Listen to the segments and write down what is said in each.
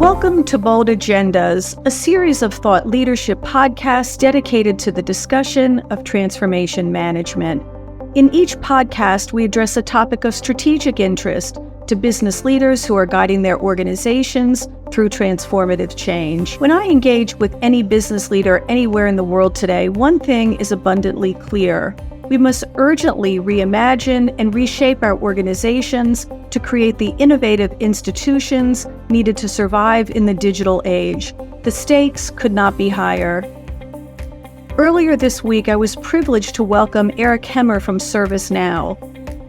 Welcome to Bold Agendas, a series of thought leadership podcasts dedicated to the discussion of transformation management. In each podcast, we address a topic of strategic interest to business leaders who are guiding their organizations through transformative change. When I engage with any business leader anywhere in the world today, one thing is abundantly clear. We must urgently reimagine and reshape our organizations to create the innovative institutions needed to survive in the digital age. The stakes could not be higher. Earlier this week, I was privileged to welcome Eric Hemmer from ServiceNow.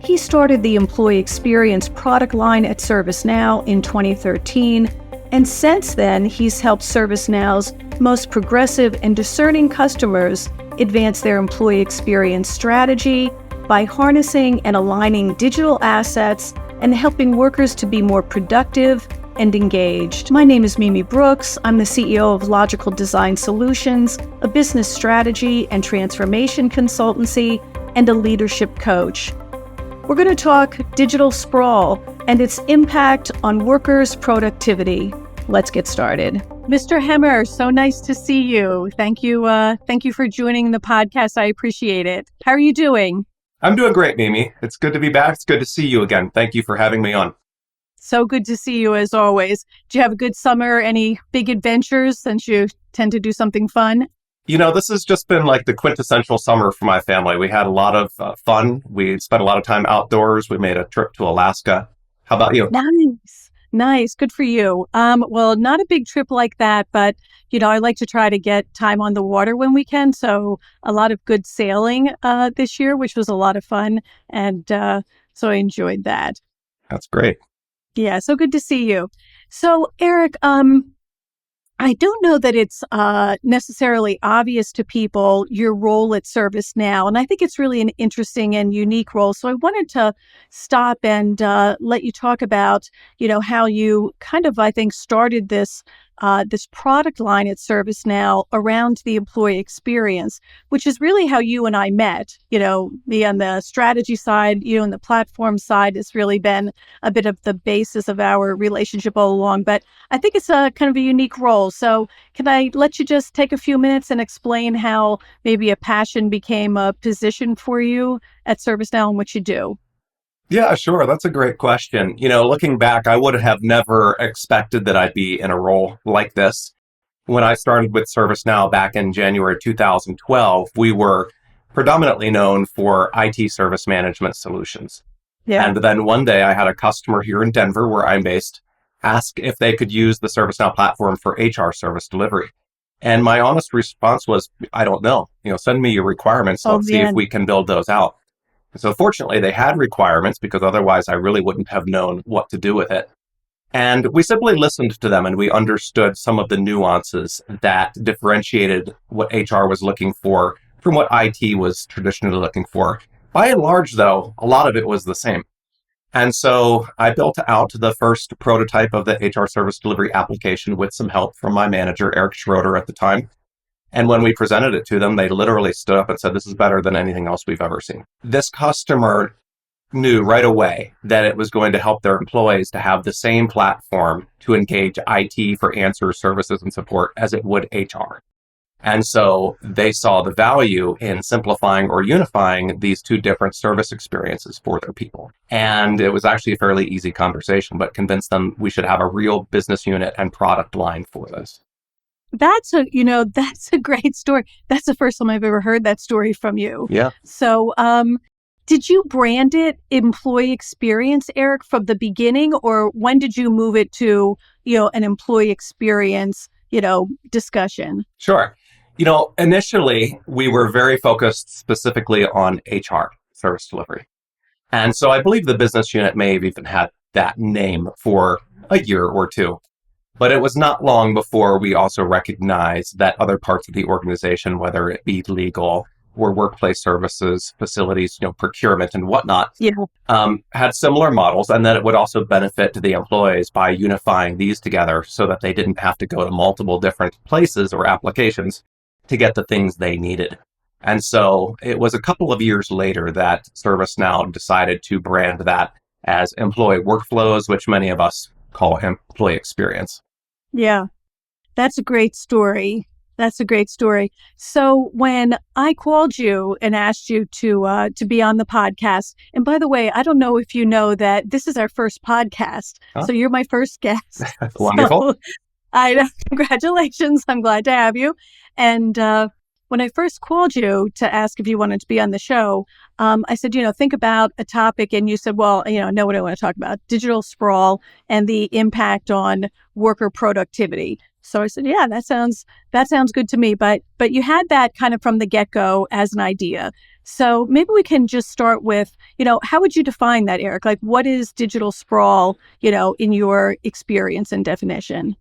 He started the employee experience product line at ServiceNow in 2013, and since then, he's helped ServiceNow's most progressive and discerning customers advance their employee experience strategy by harnessing and aligning digital assets and helping workers to be more productive and engaged. My name is Mimi Brooks. I'm the CEO of Logical Design Solutions, a business strategy and transformation consultancy, and a leadership coach. We're going to talk digital sprawl and its impact on workers' productivity. Let's get started. Mr. Hemmer, so nice to see you. Thank you for joining the podcast. I appreciate it. How are you doing? I'm doing great, Mimi. It's good to be back. It's good to see you again. Thank you for having me on. So good to see you as always. Do you have a good summer? Any big adventures since you tend to do something fun? You know, this has just been like the quintessential summer for my family. We had a lot of fun. We spent a lot of time outdoors. We made a trip to Alaska. How about you? Nice. Good for you. Well, not a big trip like that, but, I like to try to get time on the water when we can. So a lot of good sailing this year, which was a lot of fun. And so I enjoyed that. That's great. Yeah. So good to see you. So, Eric, I don't know that it's necessarily obvious to people your role at ServiceNow, and I think it's really an interesting and unique role. So I wanted to stop and let you talk about, how you kind of, I think, started this product line at ServiceNow around the employee experience, which is really how you and I met. Me on the strategy side, you on the platform side has really been a bit of the basis of our relationship all along. But I think it's a kind of a unique role. So can I let you just take a few minutes and explain how maybe a passion became a position for you at ServiceNow and what you do? Yeah, sure. That's a great question. Looking back, I would have never expected that I'd be in a role like this. When I started with ServiceNow back in January 2012, we were predominantly known for IT service management solutions. Yeah. And then one day I had a customer here in Denver, where I'm based, ask if they could use the ServiceNow platform for HR service delivery. And my honest response was, I don't know. Send me your requirements. Let's see if we can build those out. So fortunately, they had requirements, because otherwise I really wouldn't have known what to do with it. And we simply listened to them, and we understood some of the nuances that differentiated what HR was looking for from what IT was traditionally looking for. By and large, though, a lot of it was the same. And so I built out the first prototype of the HR service delivery application with some help from my manager, Eric Schroeder, at the time. And when we presented it to them, they literally stood up and said, "This is better than anything else we've ever seen." This customer knew right away that it was going to help their employees to have the same platform to engage IT for answers, services, and support as it would HR. And so they saw the value in simplifying or unifying these two different service experiences for their people. And it was actually a fairly easy conversation, but convinced them we should have a real business unit and product line for this. That's a great story. That's the first time I've ever heard that story from you. Yeah. So, did you brand it employee experience, Eric, from the beginning, or when did you move it to, an employee experience, discussion? Sure. Initially, we were very focused specifically on HR service delivery. And so I believe the business unit may have even had that name for a year or two. But it was not long before we also recognized that other parts of the organization, whether it be legal or workplace services, facilities, procurement and whatnot, had similar models, and that it would also benefit to the employees by unifying these together so that they didn't have to go to multiple different places or applications to get the things they needed. And so it was a couple of years later that ServiceNow decided to brand that as employee workflows, which many of us call employee experience. Yeah. That's a great story. That's a great story. So when I called you and asked you to be on the podcast, and by the way, I don't know if you know that this is our first podcast, Huh? so you're my first guest. Wonderful. So congratulations. I'm glad to have you. And when I first called you to ask if you wanted to be on the show, I said, think about a topic. And you said, well, I know what I want to talk about, digital sprawl and the impact on worker productivity. So I said, yeah, that sounds good to me. But you had that kind of from the get-go as an idea. So maybe we can just start with, how would you define that, Eric? Like, what is digital sprawl, in your experience and definition?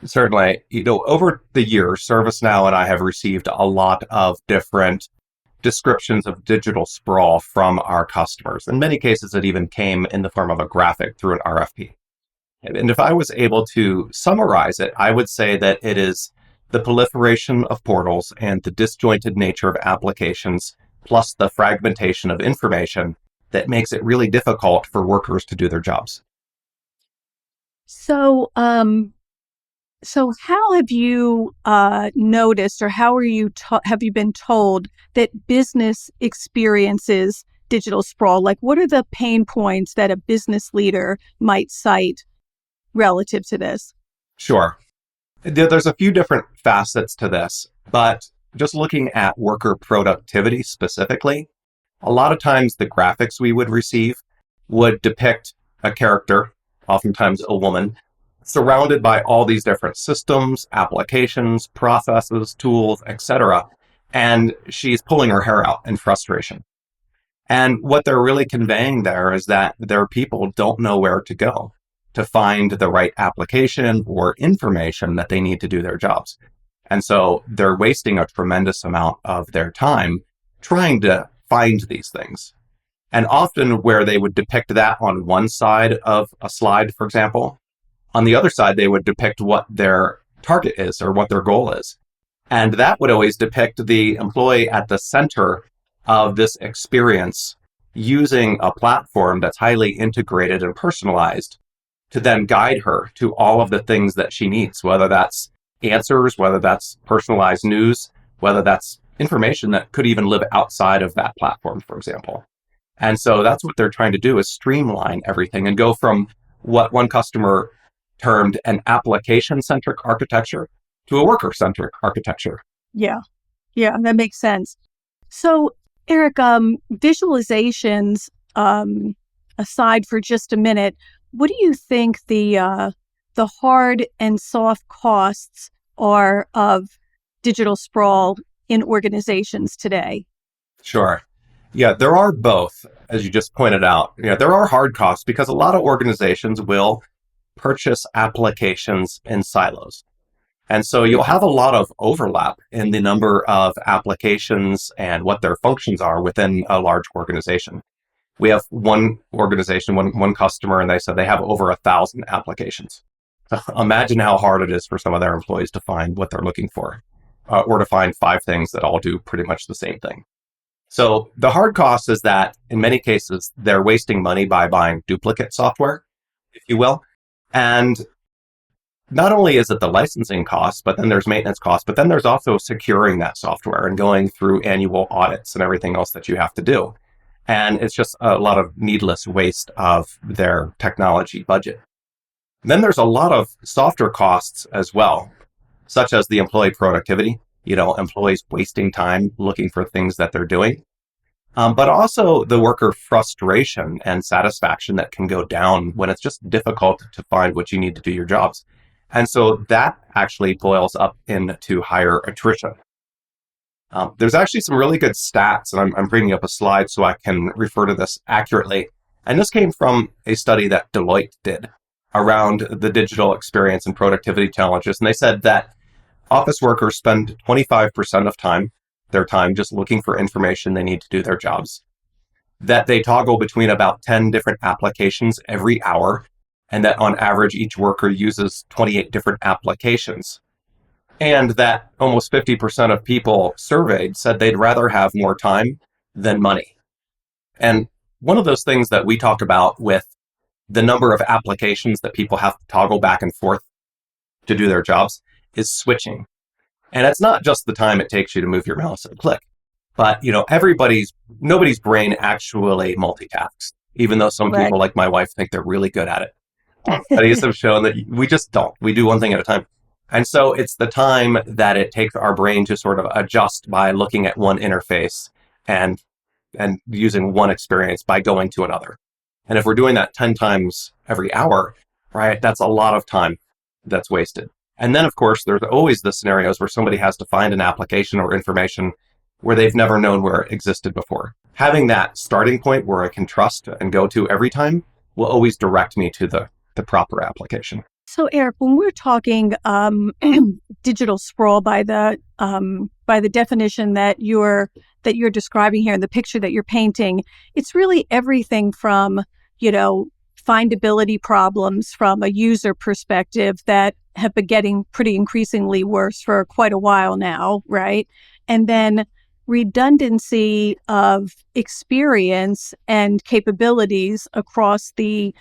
Certainly, over the years, ServiceNow and I have received a lot of different descriptions of digital sprawl from our customers. In many cases, it even came in the form of a graphic through an RFP. And if I was able to summarize it, I would say that it is the proliferation of portals and the disjointed nature of applications, plus the fragmentation of information that makes it really difficult for workers to do their jobs. So, how have you noticed, or how have you been told that business experiences digital sprawl? Like, what are the pain points that a business leader might cite relative to this? Sure. There's a few different facets to this, but just looking at worker productivity specifically, a lot of times the graphics we would receive would depict a character, oftentimes a woman, surrounded by all these different systems, applications, processes, tools, etc. And she's pulling her hair out in frustration. And what they're really conveying there is that their people don't know where to go to find the right application or information that they need to do their jobs. And so they're wasting a tremendous amount of their time trying to find these things. And often where they would depict that on one side of a slide, for example, on the other side, they would depict what their target is or what their goal is. And that would always depict the employee at the center of this experience using a platform that's highly integrated and personalized to then guide her to all of the things that she needs, whether that's answers, whether that's personalized news, whether that's information that could even live outside of that platform, for example. And so that's what they're trying to do, is streamline everything and go from what one customer termed an application-centric architecture to a worker-centric architecture. Yeah, yeah, that makes sense. So, Eric, visualizations aside for just a minute, what do you think the hard and soft costs are of digital sprawl in organizations today? Sure. Yeah, there are both, as you just pointed out. There are hard costs because a lot of organizations will purchase applications in silos. And so you'll have a lot of overlap in the number of applications and what their functions are within a large organization. We have one organization, one customer, and they said they have over 1,000 applications. So imagine how hard it is for some of their employees to find what they're looking for, or to find 5 things that all do pretty much the same thing. So the hard cost is that in many cases, they're wasting money by buying duplicate software, if you will. And not only is it the licensing costs, but then there's maintenance costs, but then there's also securing that software and going through annual audits and everything else that you have to do. And it's just a lot of needless waste of their technology budget. Then there's a lot of softer costs as well, such as the employee productivity, employees wasting time looking for things that they're doing. But also the worker frustration and satisfaction that can go down when it's just difficult to find what you need to do your jobs. And so that actually boils up into higher attrition. There's actually some really good stats, and I'm bringing up a slide so I can refer to this accurately. And this came from a study that Deloitte did around the digital experience and productivity challenges. And they said that office workers spend 25% of their time just looking for information they need to do their jobs, that they toggle between about 10 different applications every hour, and that on average, each worker uses 28 different applications. And that almost 50% of people surveyed said they'd rather have more time than money. And one of those things that we talk about with the number of applications that people have to toggle back and forth to do their jobs is switching. And it's not just the time it takes you to move your mouse and click, but nobody's brain actually multitasks, even though some Right. people like my wife think they're really good at it. Studies have shown that we just don't. We do one thing at a time. And so it's the time that it takes our brain to sort of adjust by looking at one interface and using one experience by going to another. And if we're doing that 10 times every hour, right, that's a lot of time that's wasted. And then, of course, there's always the scenarios where somebody has to find an application or information where they've never known where it existed before. Having that starting point where I can trust and go to every time will always direct me to the proper application. So, Eric, when we're talking digital sprawl by the definition that you're describing here, and the picture that you're painting, it's really everything from, findability problems from a user perspective that have been getting pretty increasingly worse for quite a while now, right? And then redundancy of experience and capabilities across the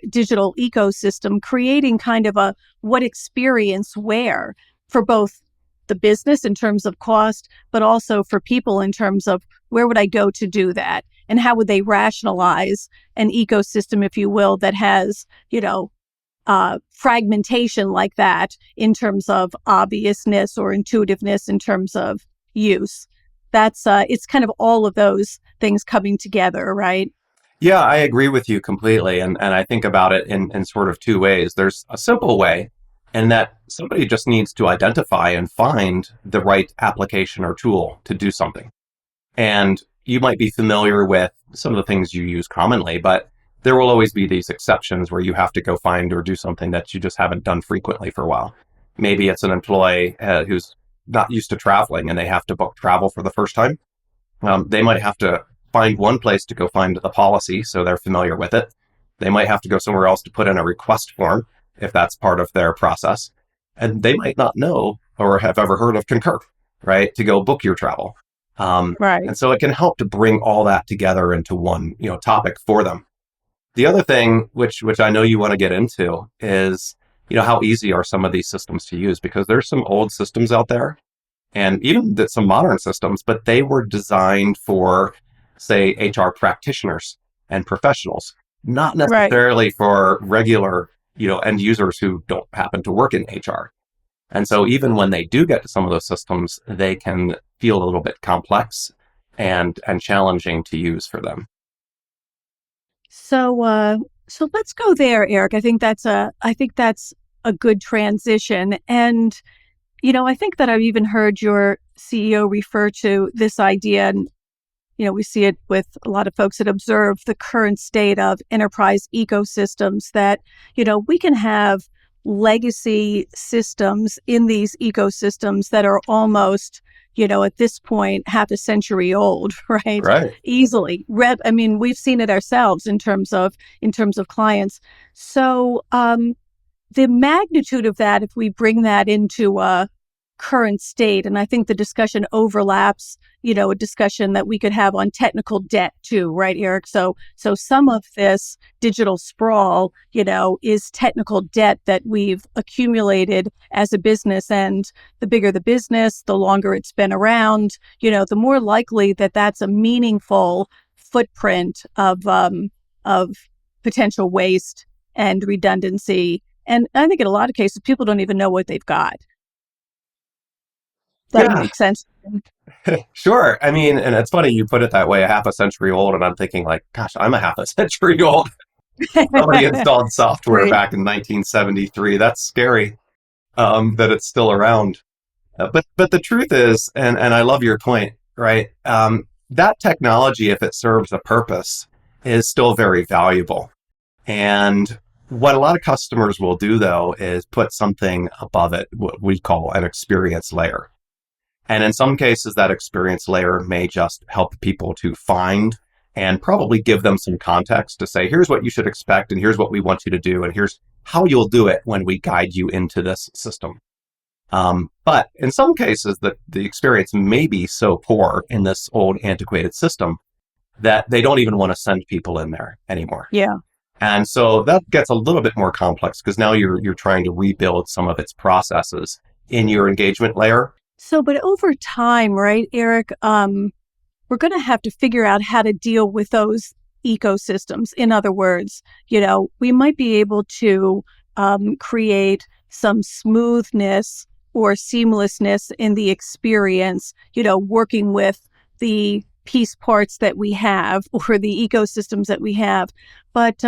digital ecosystem, creating kind of a what experience where for both the business in terms of cost, but also for people in terms of where would I go to do that? And how would they rationalize an ecosystem, if you will, that has, fragmentation like that in terms of obviousness or intuitiveness in terms of use? That's it's kind of all of those things coming together, right? Yeah, I agree with you completely. And I think about it in sort of two ways. There's a simple way, and that somebody just needs to identify and find the right application or tool to do something. And you might be familiar with some of the things you use commonly, but there will always be these exceptions where you have to go find or do something that you just haven't done frequently for a while. Maybe it's an employee who's not used to traveling and they have to book travel for the first time. They might have to find one place to go find the policy so they're familiar with it. They might have to go somewhere else to put in a request form if that's part of their process. And they might not know or have ever heard of Concur, right, to go book your travel. Right. And so it can help to bring all that together into one, topic for them. The other thing, which I know you want to get into, is, how easy are some of these systems to use? Because there's some old systems out there, and even some modern systems, but they were designed for, say, HR practitioners and professionals, not necessarily for regular, end users who don't happen to work in HR. And so even when they do get to some of those systems, they can feel a little bit complex and challenging to use for them. So let's go there, Eric. I think that's a good transition. And, I think that I've even heard your CEO refer to this idea, and, we see it with a lot of folks that observe the current state of enterprise ecosystems, that, we can have legacy systems in these ecosystems that are almost, at this point, half a century old, right? Right. Easily. I mean, we've seen it ourselves in terms of clients. So the magnitude of that, if we bring that into a current state, and I think the discussion overlaps, a discussion that we could have on technical debt too, right, Eric? So some of this digital sprawl, is technical debt that we've accumulated as a business, and the bigger the business, the longer it's been around, the more likely that that's a meaningful footprint of potential waste and redundancy. And I think in a lot of cases, people don't even know what they've got. That would make sense. Sure. I mean, and it's funny you put it that way, a half a century old, and I'm thinking like, gosh, I'm a half a century old. Somebody installed software Right. back in 1973. That's scary that it's still around. But the truth is, and I love your point, right? That technology, if it serves a purpose, is still very valuable. And what a lot of customers will do, though, is put something above it, what we call an experience layer. And in some cases, that experience layer may just help people to find and probably give them some context to say, here's what you should expect, and here's what we want you to do, and here's how you'll do it when we guide you into this system. But in some cases, the experience may be so poor in this old antiquated system that they don't even want to send people in there anymore. Yeah. And so that gets a little bit more complex because now you're trying to rebuild some of its processes in your engagement layer. So, but over time, right, Eric, we're going to have to figure out how to deal with those ecosystems. In other words, we might be able to create some smoothness or seamlessness in the experience, working with the piece parts that we have or the ecosystems that we have. But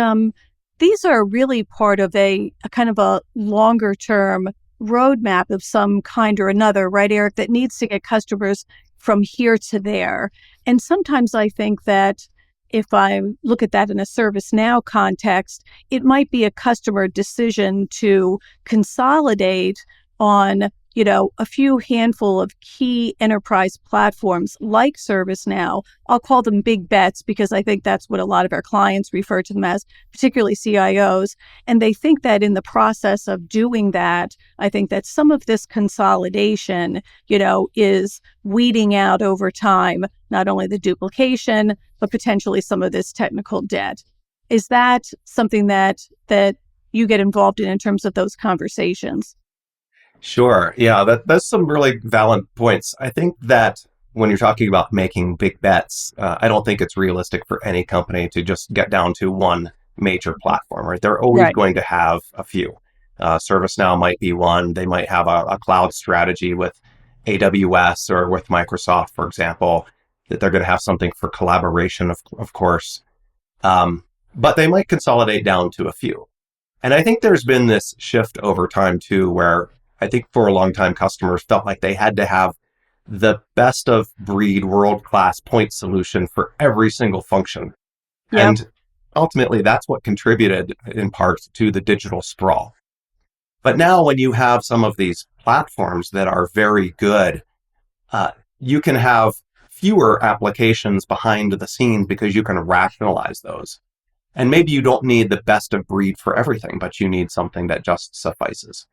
these are really part of a kind of a longer term roadmap of some kind or another, right, Eric, that needs to get customers from here to there. And sometimes I think that if I look at that in a ServiceNow context, it might be a customer decision to consolidate on, a few handful of key enterprise platforms like ServiceNow. I'll call them big bets because I think that's what a lot of our clients refer to them as, particularly CIOs. And they think that in the process of doing that, I think that some of this consolidation, is weeding out over time, not only the duplication, but potentially some of this technical debt. Is that something that you get involved in terms of those conversations? Sure. Yeah, that's some really valid points. I think that when you're talking about making big bets, I don't think it's realistic for any company to just get down to one major platform, right? They're always Right. going to have a few. ServiceNow might be one. They might have a cloud strategy with AWS or with Microsoft, for example, that they're going to have something for collaboration, of course. But they might consolidate down to a few. And I think there's been this shift over time too, where I think for a long time customers felt like they had to have the best of breed world class point solution for every single function. Yep. And ultimately that's what contributed in part to the digital sprawl. But now when you have some of these platforms that are very good, you can have fewer applications behind the scenes because you can rationalize those. And maybe you don't need the best of breed for everything, but you need something that just suffices.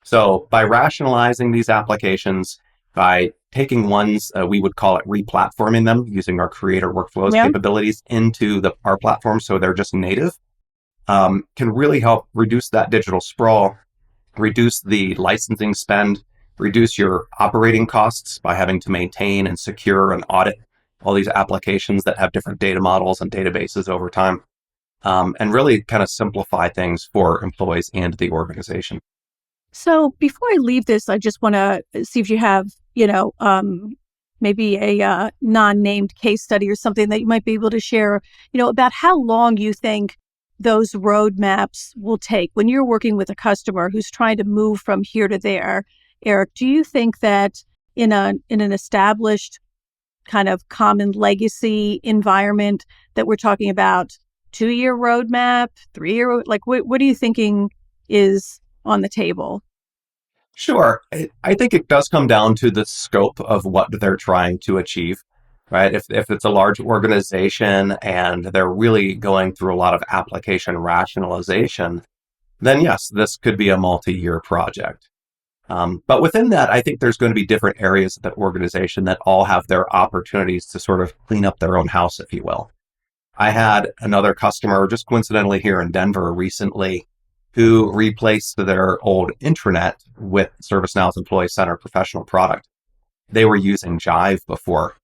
So by rationalizing these applications, by taking ones, we would call it replatforming them using our creator workflows Yeah. capabilities into our platform so they're just native, can really help reduce that digital sprawl, reduce the licensing spend, reduce your operating costs by having to maintain and secure and audit all these applications that have different data models and databases over time, and really kind of simplify things for employees and the organization. So before I leave this, I just want to see if you have, maybe a non-named case study or something that you might be able to share, about how long you think those roadmaps will take when you're working with a customer who's trying to move from here to there. Eric, do you think that in an established kind of common legacy environment that we're talking about 2-year roadmap, 3-year, like what are you thinking is on the table? Sure. I think it does come down to the scope of what they're trying to achieve, right? If it's a large organization and they're really going through a lot of application rationalization, then yes, this could be a multi-year project. But within that, I think there's going to be different areas of the organization that all have their opportunities to sort of clean up their own house, if you will. I had another customer just coincidentally here in Denver recently who replaced their old intranet with ServiceNow's Employee Center professional product. They were using Jive before.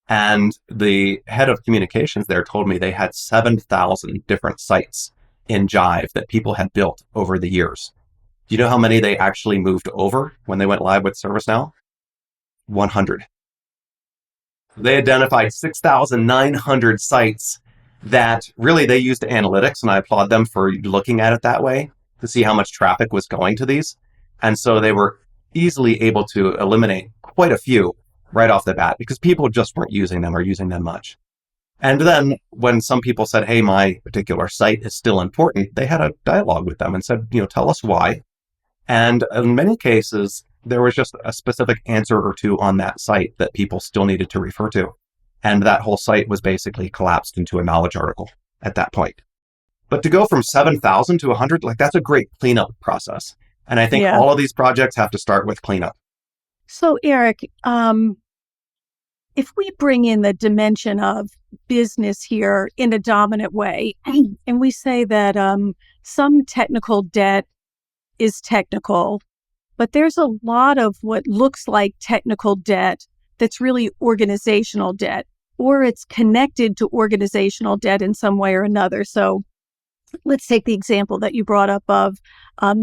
And the head of communications there told me they had 7,000 different sites in Jive that people had built over the years. Do you know how many they actually moved over when they went live with ServiceNow? 100. They identified 6,900 sites that really they used analytics, and I applaud them for looking at it that way to see how much traffic was going to these. And so they were easily able to eliminate quite a few right off the bat because people just weren't using them or using them much. And then when some people said, hey, my particular site is still important, they had a dialogue with them and said, tell us why. And in many cases, there was just a specific answer or two on that site that people still needed to refer to. And that whole site was basically collapsed into a knowledge article at that point. But to go from 7,000 to 100, like that's a great cleanup process. And I think Yeah. all of these projects have to start with cleanup. So Eric, if we bring in the dimension of business here in a dominant way, and we say that some technical debt is technical, but there's a lot of what looks like technical debt that's really organizational debt, or it's connected to organizational debt in some way or another. So let's take the example that you brought up of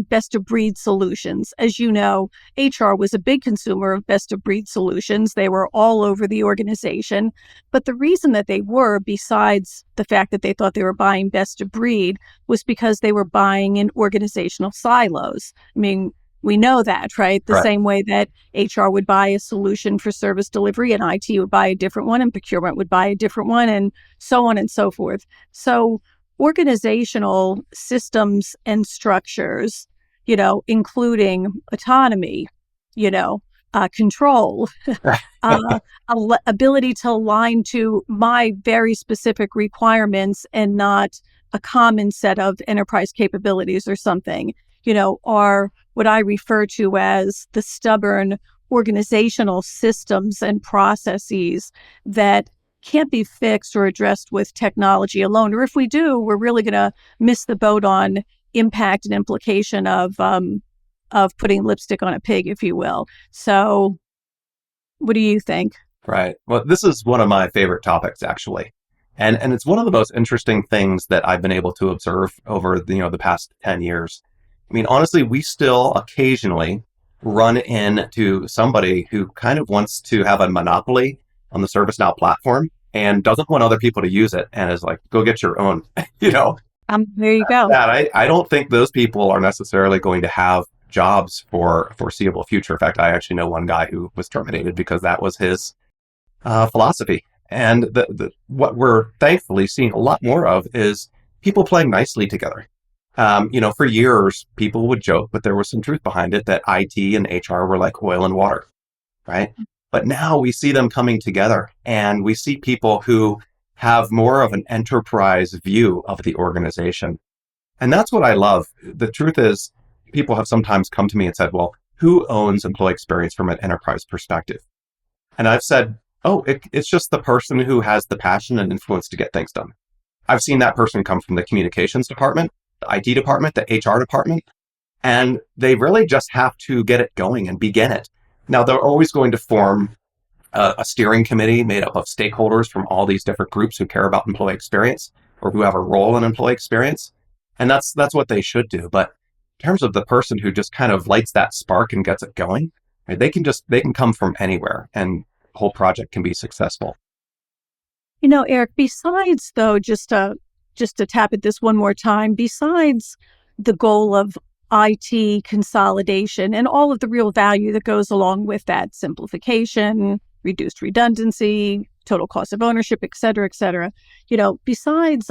best of breed solutions. As you know, HR was a big consumer of best of breed solutions. They were all over the organization. But the reason that they were, besides the fact that they thought they were buying best of breed, was because they were buying in organizational silos. I mean, we know that, right? The Right. same way that HR would buy a solution for service delivery and IT would buy a different one and procurement would buy a different one and so on and so forth. So organizational systems and structures, including autonomy, control, ability to align to my very specific requirements and not a common set of enterprise capabilities or something, are what I refer to as the stubborn organizational systems and processes that can't be fixed or addressed with technology alone. Or if we do, we're really going to miss the boat on impact and implication of putting lipstick on a pig, if you will. So what do you think? Right. Well, this is one of my favorite topics, actually. And it's one of the most interesting things that I've been able to observe over the past 10 years. I mean, honestly, we still occasionally run into somebody who kind of wants to have a monopoly on the ServiceNow platform and doesn't want other people to use it and is like, go get your own, There you go. That I don't think those people are necessarily going to have jobs for foreseeable future. In fact, I actually know one guy who was terminated because that was his philosophy. And what we're thankfully seeing a lot more of is people playing nicely together. For years, people would joke, but there was some truth behind it that IT and HR were like oil and water, right? But now we see them coming together and we see people who have more of an enterprise view of the organization. And that's what I love. The truth is, people have sometimes come to me and said, well, who owns employee experience from an enterprise perspective? And I've said, oh, it's just the person who has the passion and influence to get things done. I've seen that person come from the communications department, the IT department, the HR department, and they really just have to get it going and begin it. Now, they're always going to form a steering committee made up of stakeholders from all these different groups who care about employee experience or who have a role in employee experience. And that's what they should do. But in terms of the person who just kind of lights that spark and gets it going, right, they can come from anywhere and the whole project can be successful. Eric, besides though, just to tap at this one more time, besides the goal of IT consolidation and all of the real value that goes along with that, simplification, reduced redundancy, total cost of ownership, et cetera, besides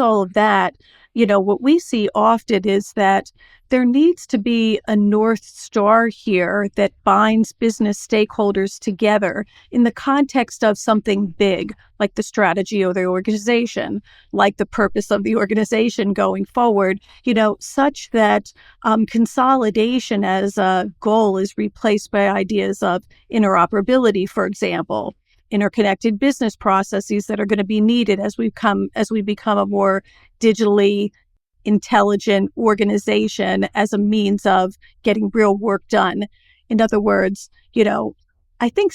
all of that, what we see often is that there needs to be a North Star here that binds business stakeholders together in the context of something big, like the strategy of the organization, like the purpose of the organization going forward, such that consolidation as a goal is replaced by ideas of interoperability, for example, interconnected business processes that are going to be needed as we become a more digitally intelligent organization as a means of getting real work done. In other words, I think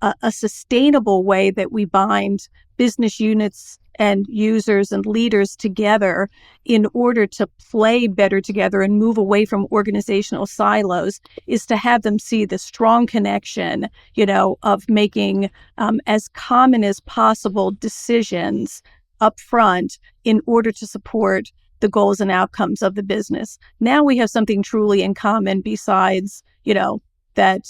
a sustainable way that we bind business units and users and leaders together in order to play better together and move away from organizational silos is to have them see the strong connection, of making as common as possible decisions up front in order to support the goals and outcomes of the business. Now we have something truly in common besides, that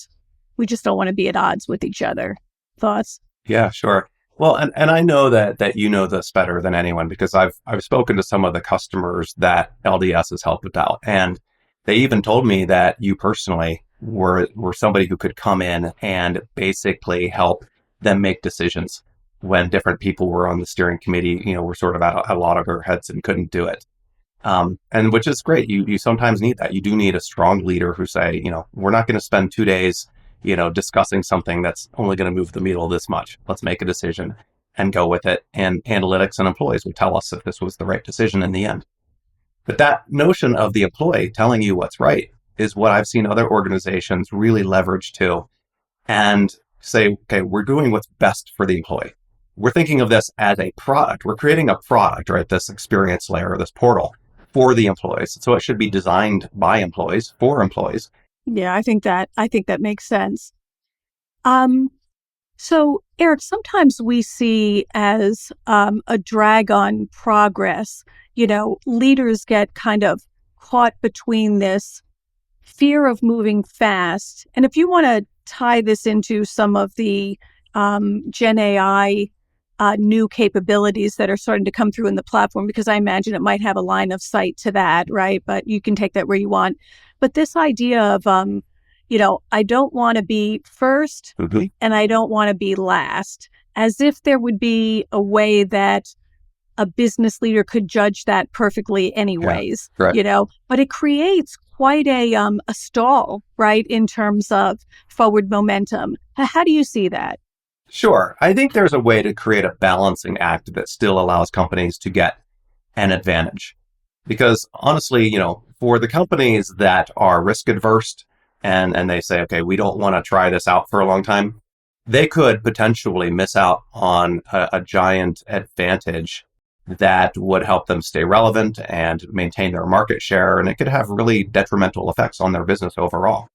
we just don't want to be at odds with each other. Thoughts? Yeah, sure. Well, and I know that you know this better than anyone because I've spoken to some of the customers that LDS has helped out, and they even told me that you personally were somebody who could come in and basically help them make decisions when different people were on the steering committee, were sort of at a lot of their heads and couldn't do it. And which is great. You sometimes need that. You do need a strong leader who say, we're not going to spend 2 days discussing something that's only going to move the needle this much. Let's make a decision and go with it. And analytics and employees would tell us if this was the right decision in the end. But that notion of the employee telling you what's right is what I've seen other organizations really leverage too, and say, okay, we're doing what's best for the employee. We're thinking of this as a product. We're creating a product, right? This experience layer, this portal for the employees. So it should be designed by employees for employees. Yeah, I think that makes sense. So Eric, sometimes we see as a drag on progress, leaders get kind of caught between this fear of moving fast. And if you want to tie this into some of the Gen AI new capabilities that are starting to come through in the platform, because I imagine it might have a line of sight to that, right? But you can take that where you want. But this idea of, I don't want to be first and I don't want to be last, as if there would be a way that a business leader could judge that perfectly anyways, but it creates quite a stall, right, in terms of forward momentum. How do you see that? Sure. I think there's a way to create a balancing act that still allows companies to get an advantage. Because honestly, for the companies that are risk adverse and they say, okay, we don't want to try this out for a long time, they could potentially miss out on a giant advantage that would help them stay relevant and maintain their market share. And it could have really detrimental effects on their business overall.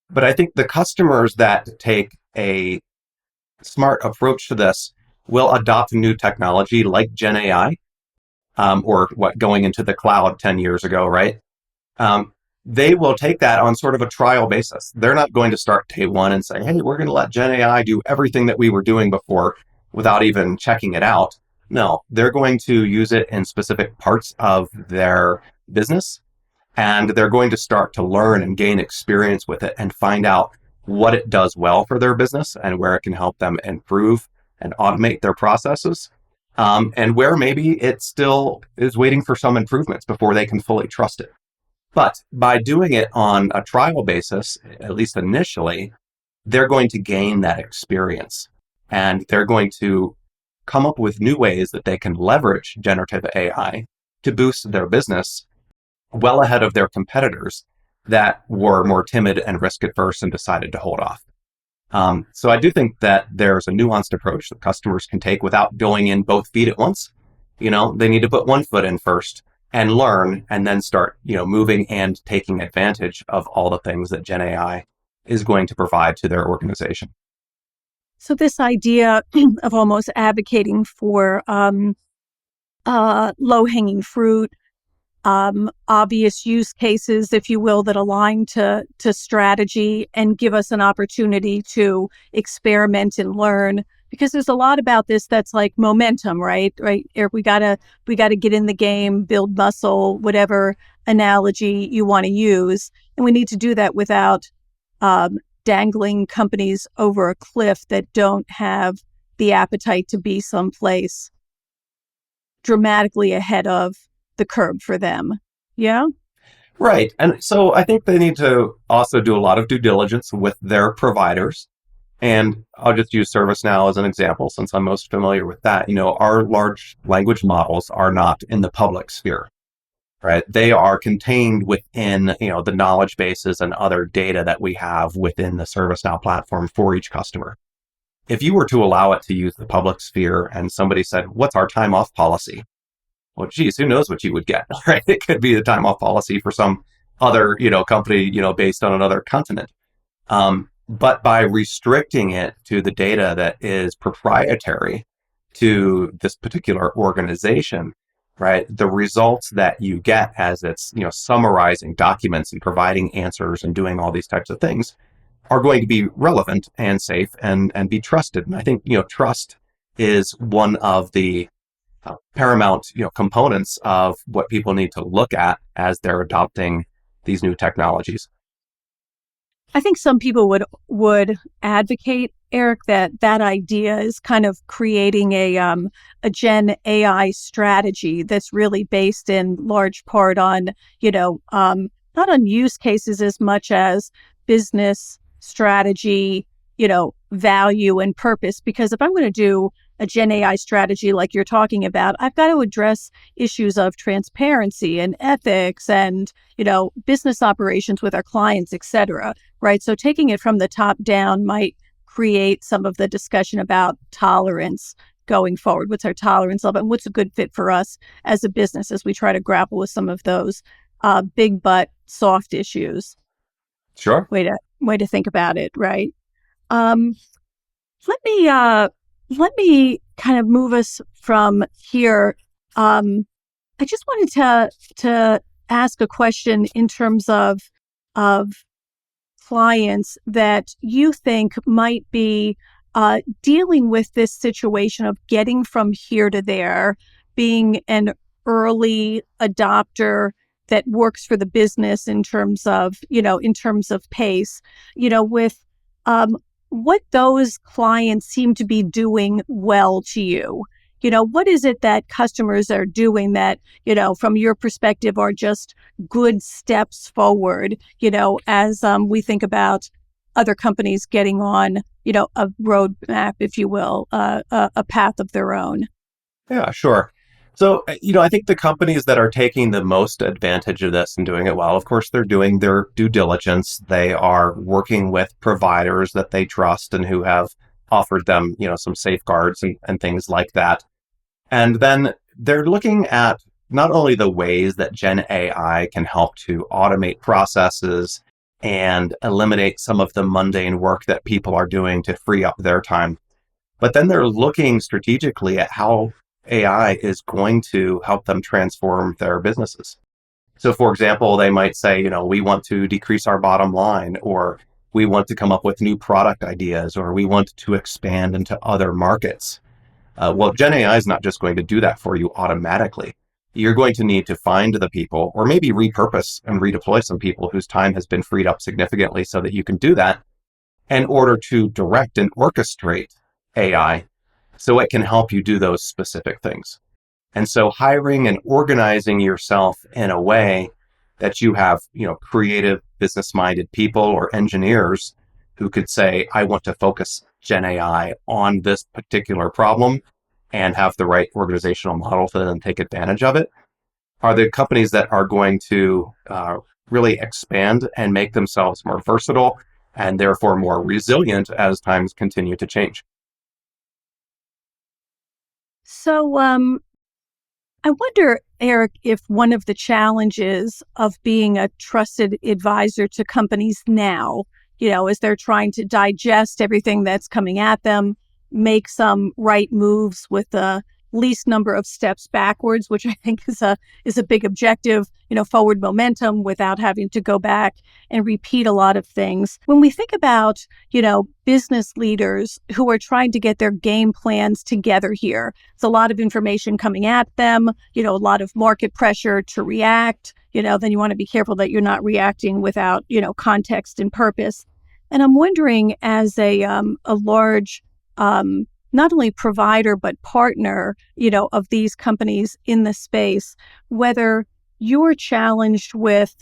But I think the customers that take a smart approach to this will adopt new technology like Gen AI, or going into the cloud 10 years ago, right? They will take that on sort of a trial basis. They're not going to start day one and say, hey, we're going to let Gen AI do everything that we were doing before without even checking it out. No, they're going to use it in specific parts of their business, and they're going to start to learn and gain experience with it and find out what it does well for their business and where it can help them improve and automate their processes, and where maybe it still is waiting for some improvements before they can fully trust it. But by doing it on a trial basis, at least initially, they're going to gain that experience, and they're going to come up with new ways that they can leverage generative AI to boost their business well ahead of their competitors that were more timid and risk adverse and decided to hold off. So I do think that there's a nuanced approach that customers can take without going in both feet at once. They need to put one foot in first and learn, and then start, moving and taking advantage of all the things that Gen AI is going to provide to their organization. So this idea of almost advocating for low-hanging fruit, obvious use cases, if you will, that align to strategy and give us an opportunity to experiment and learn. Because there's a lot about this that's like momentum, right? Eric, we gotta get in the game, build muscle, whatever analogy you want to use, and we need to do that without dangling companies over a cliff that don't have the appetite to be someplace dramatically ahead of the curve for them. Yeah? Right. And so I think they need to also do a lot of due diligence with their providers. And I'll just use ServiceNow as an example, since I'm most familiar with that. Our large language models are not in the public sphere, right? They are contained within, the knowledge bases and other data that we have within the ServiceNow platform for each customer. If you were to allow it to use the public sphere and somebody said, what's our time off policy? Well, geez, who knows what you would get, right? It could be the time off policy for some other, company, based on another continent. But by restricting it to the data that is proprietary to this particular organization, right, the results that you get as it's, summarizing documents and providing answers and doing all these types of things are going to be relevant and safe and be trusted. And I think, trust is one of the paramount, components of what people need to look at as they're adopting these new technologies. I think some people would advocate, Eric, that idea is kind of creating a Gen AI strategy that's really based in large part on, not on use cases as much as business strategy, value and purpose. Because if I'm going to do a Gen AI strategy like you're talking about, I've got to address issues of transparency and ethics and, business operations with our clients, et cetera, right? So taking it from the top down might create some of the discussion about tolerance going forward. What's our tolerance level and what's a good fit for us as a business as we try to grapple with some of those big but soft issues. Sure. Way to think about it, right? Um, let me kind of move us from here. I just wanted to ask a question in terms of clients that you think might be dealing with this situation of getting from here to there, being an early adopter that works for the business in terms of pace, with what those clients seem to be doing well to you. What is it that customers are doing that, from your perspective are just good steps forward, as we think about other companies getting on, a roadmap, if you will, a path of their own? Yeah, sure. So, I think the companies that are taking the most advantage of this and doing it well, of course, they're doing their due diligence. They are working with providers that they trust and who have offered them, some safeguards and things like that. And then they're looking at not only the ways that Gen AI can help to automate processes and eliminate some of the mundane work that people are doing to free up their time, but then they're looking strategically at how AI is going to help them transform their businesses. So, for example, they might say, we want to decrease our bottom line, or we want to come up with new product ideas, or we want to expand into other markets. Well, Gen AI is not just going to do that for you automatically. You're going to need to find the people, or maybe repurpose and redeploy some people whose time has been freed up significantly so that you can do that in order to direct and orchestrate AI so it can help you do those specific things. And so hiring and organizing yourself in a way that you have, creative, business-minded people or engineers who could say, I want to focus Gen AI on this particular problem and have the right organizational model to then take advantage of it, are the companies that are going to really expand and make themselves more versatile and therefore more resilient as times continue to change. So, I wonder, Eric, if one of the challenges of being a trusted advisor to companies now, as they're trying to digest everything that's coming at them, make some right moves with the least number of steps backwards, which I think is a big objective, forward momentum without having to go back and repeat a lot of things. When we think about, business leaders who are trying to get their game plans together here, it's a lot of information coming at them, a lot of market pressure to react, then you want to be careful that you're not reacting without, context and purpose. And I'm wondering, as a large not only provider, but partner, of these companies in the space, whether you're challenged with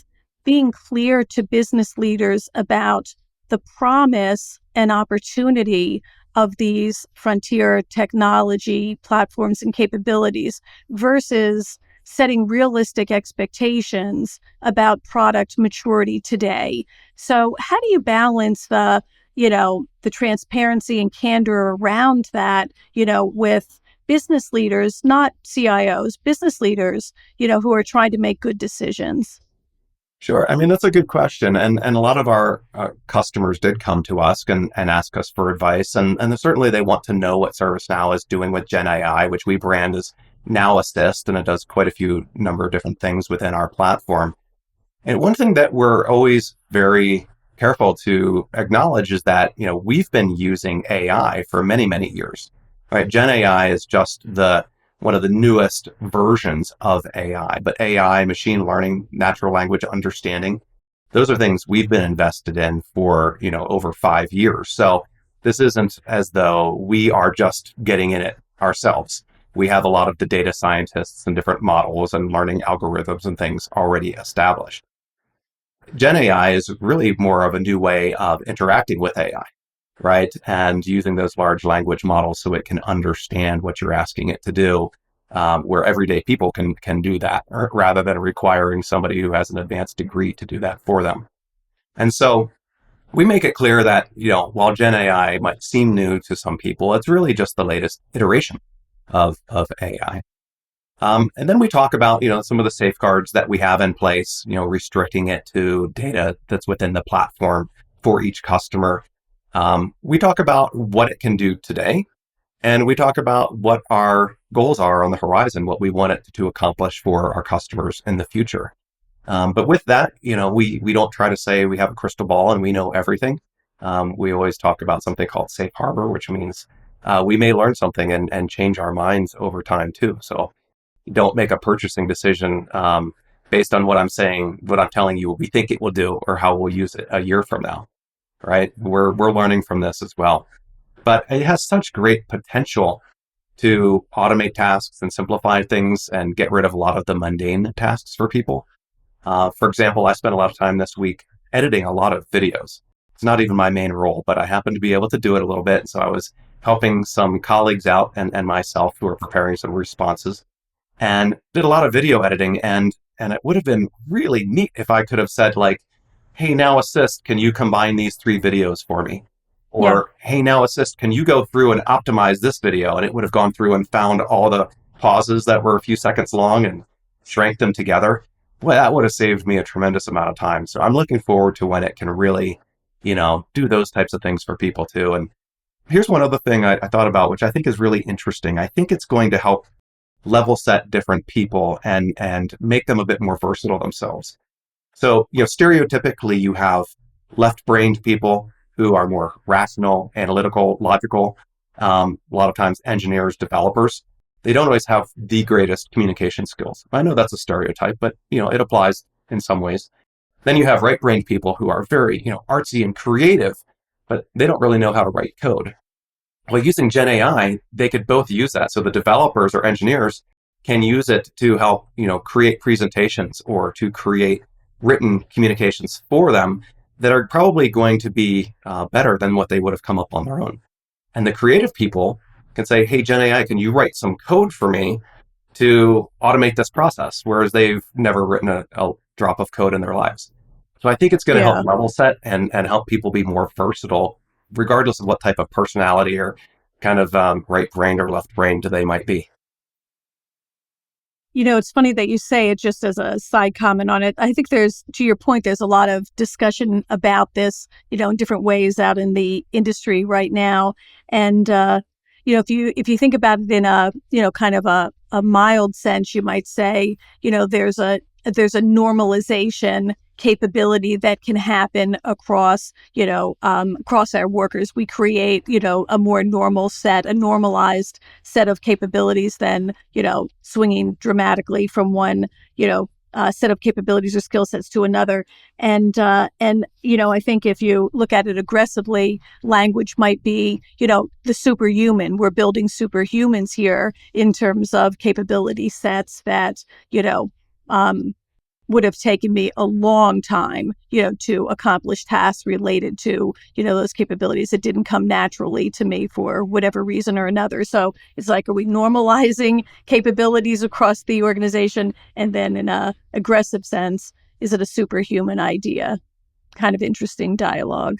being clear to business leaders about the promise and opportunity of these frontier technology platforms and capabilities versus setting realistic expectations about product maturity today. So how do you balance the transparency and candor around that, with business leaders, not CIOs, business leaders, who are trying to make good decisions? Sure. I mean, that's a good question. And a lot of our customers did come to us and ask us for advice. And certainly they want to know what ServiceNow is doing with Gen AI, which we brand as Now Assist, and it does quite a few number of different things within our platform. And one thing that we're always very careful to acknowledge is that, we've been using AI for many, many years, right? Gen AI is just one of the newest versions of AI, but AI, machine learning, natural language understanding, those are things we've been invested in for, over 5 years. So this isn't as though we are just getting in it ourselves. We have a lot of the data scientists and different models and learning algorithms and things already established. Gen AI is really more of a new way of interacting with AI, right? And using those large language models so it can understand what you're asking it to do, where everyday people can do that, rather than requiring somebody who has an advanced degree to do that for them. And so we make it clear that, while Gen AI might seem new to some people, it's really just the latest iteration of AI. And then we talk about, some of the safeguards that we have in place, restricting it to data that's within the platform for each customer. We talk about what it can do today, and we talk about what our goals are on the horizon, what we want it to accomplish for our customers in the future. But with that, we don't try to say we have a crystal ball and we know everything. We always talk about something called safe harbor, which means we may learn something and change our minds over time too. So don't make a purchasing decision based on what I'm saying, what I'm telling you, what we think it will do, or how we'll use it a year from now. Right? We're learning from this as well. But it has such great potential to automate tasks and simplify things and get rid of a lot of the mundane tasks for people. For example, I spent a lot of time this week editing a lot of videos. It's not even my main role, but I happened to be able to do it a little bit. So I was helping some colleagues out and myself who were preparing some responses, and did a lot of video editing. And it would have been really neat if I could have said, like, hey, now Assist, can you combine these 3 videos for me? Yeah. Or, hey, now Assist, can you go through and optimize this video? And it would have gone through and found all the pauses that were a few seconds long and shrank them together. Well, that would have saved me a tremendous amount of time. So I'm looking forward to when it can really, do those types of things for people too. And here's one other thing I thought about, which I think is really interesting. I think it's going to help level set different people and make them a bit more versatile themselves. So, stereotypically you have left-brained people who are more rational, analytical, logical. A lot of times engineers, developers, they don't always have the greatest communication skills. I know that's a stereotype, but, it applies in some ways. Then you have right-brained people who are very, artsy and creative, but they don't really know how to write code. Well, using Gen AI, they could both use that. So the developers or engineers can use it to help, create presentations or to create written communications for them that are probably going to be better than what they would have come up on their own. And the creative people can say, hey, Gen AI, can you write some code for me to automate this process? Whereas they've never written a drop of code in their lives. So I think it's going to help level set and help people be more versatile, regardless of what type of personality or kind of right brain or left brain they might be. It's funny that you say it, just as a side comment on it. I think to your point, there's a lot of discussion about this, in different ways out in the industry right now. And, if you think about it in a, kind of a mild sense, you might say, there's a normalization capability that can happen across, across our workers. We create, a more a normalized set of capabilities than, swinging dramatically from one, set of capabilities or skill sets to another. And I think if you look at it aggressively, language might be, the superhuman. We're building superhumans here in terms of capability sets that, would have taken me a long time, to accomplish tasks related to, those capabilities. It didn't come naturally to me for whatever reason or another. So it's like, are we normalizing capabilities across the organization? And then in a aggressive sense, is it a superhuman idea? Kind of interesting dialogue.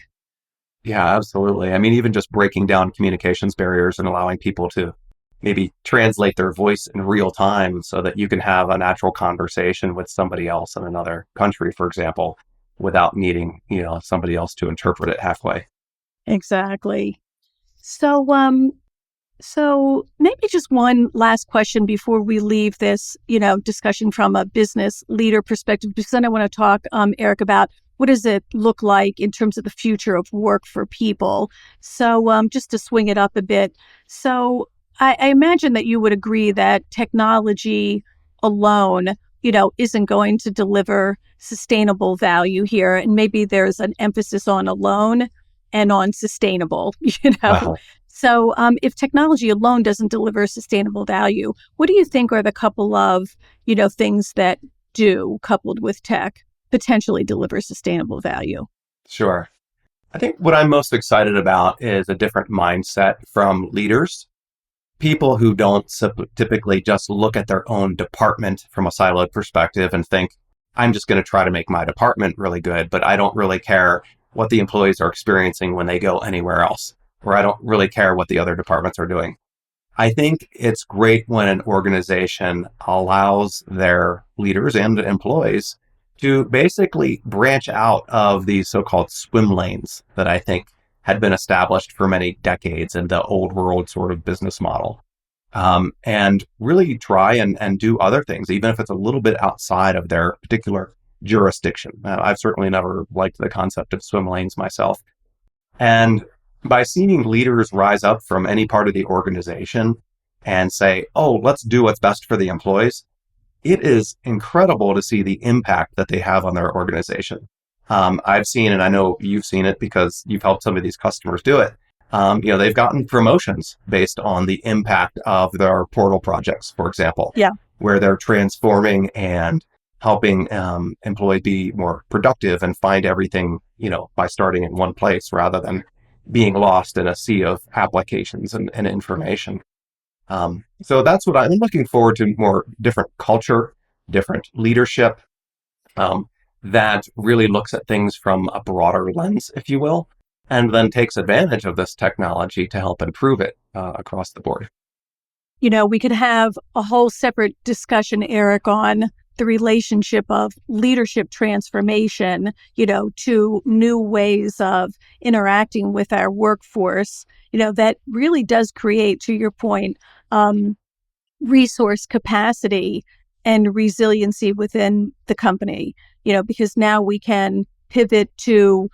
Yeah, absolutely. I mean, even just breaking down communications barriers and allowing people to maybe translate their voice in real time so that you can have a natural conversation with somebody else in another country, for example, without needing, somebody else to interpret it halfway. Exactly. So, so maybe just one last question before we leave this, discussion from a business leader perspective, because then I want to talk, Eric, about what does it look like in terms of the future of work for people. So, just to swing it up a bit. So, I imagine that you would agree that technology alone, isn't going to deliver sustainable value here. And maybe there's an emphasis on alone and on sustainable, Wow. So if technology alone doesn't deliver sustainable value, what do you think are the couple of, things that do coupled with tech? potentially deliver sustainable value. Sure. I think what I'm most excited about is a different mindset from leaders. People who don't typically just look at their own department from a siloed perspective and think, I'm just going to try to make my department really good, but I don't really care what the employees are experiencing when they go anywhere else, or I don't really care what the other departments are doing. I think it's great when an organization allows their leaders and employees to basically branch out of these so-called swim lanes that I think had been established for many decades in the old world sort of business model. And really try and do other things, even if it's a little bit outside of their particular jurisdiction. I've certainly never liked the concept of swim lanes myself. And by seeing leaders rise up from any part of the organization and say, oh, let's do what's best for the employees, it is incredible to see the impact that they have on their organization. I've seen, and I know you've seen it because you've helped some of these customers do it. They've gotten promotions based on the impact of their portal projects, for example, where they're transforming and helping employees be more productive and find everything, by starting in one place rather than being lost in a sea of applications and information. So that's what I'm looking forward to, more different culture, different leadership, that really looks at things from a broader lens, if you will, and then takes advantage of this technology to help improve it across the board. We could have a whole separate discussion, Eric, on the relationship of leadership transformation, to new ways of interacting with our workforce, that really does create, to your point, resource capacity and resiliency within the company, because now we can pivot to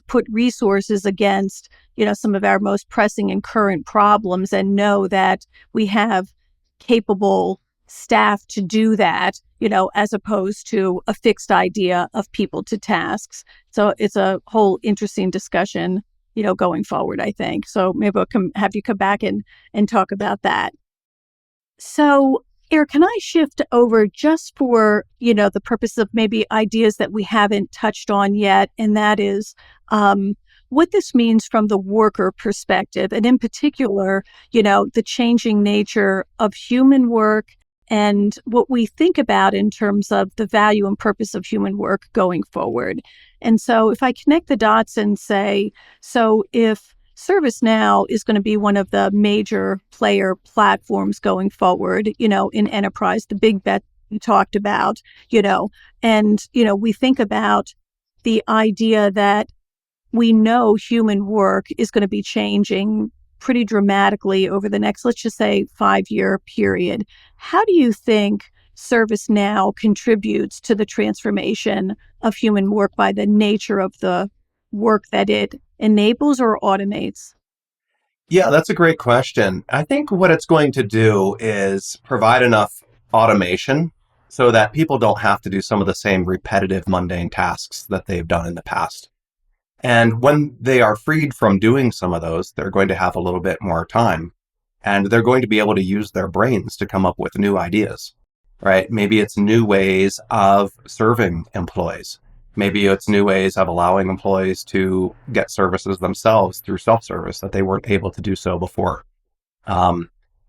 put resources against, some of our most pressing and current problems, and know that we have capable staff to do that, as opposed to a fixed idea of people to tasks. So it's a whole interesting discussion, going forward, I think. So maybe I'll have you come back and talk about that. So, Eric, can I shift over just for, the purpose of maybe ideas that we haven't touched on yet, and that is what this means from the worker perspective, and in particular, the changing nature of human work and what we think about in terms of the value and purpose of human work going forward. And so if I connect the dots and say, so if ServiceNow is going to be one of the major player platforms going forward, in enterprise, the big bet you talked about, and, we think about the idea that we know human work is going to be changing pretty dramatically over the next, let's just say, 5-year period. How do you think ServiceNow contributes to the transformation of human work by the nature of the work that it enables or automates? Yeah, that's a great question. I think what it's going to do is provide enough automation so that people don't have to do some of the same repetitive, mundane tasks that they've done in the past. And when they are freed from doing some of those, they're going to have a little bit more time, and they're going to be able to use their brains to come up with new ideas, right? Maybe it's new ways of serving employees. Maybe it's new ways of allowing employees to get services themselves through self-service that they weren't able to do so before.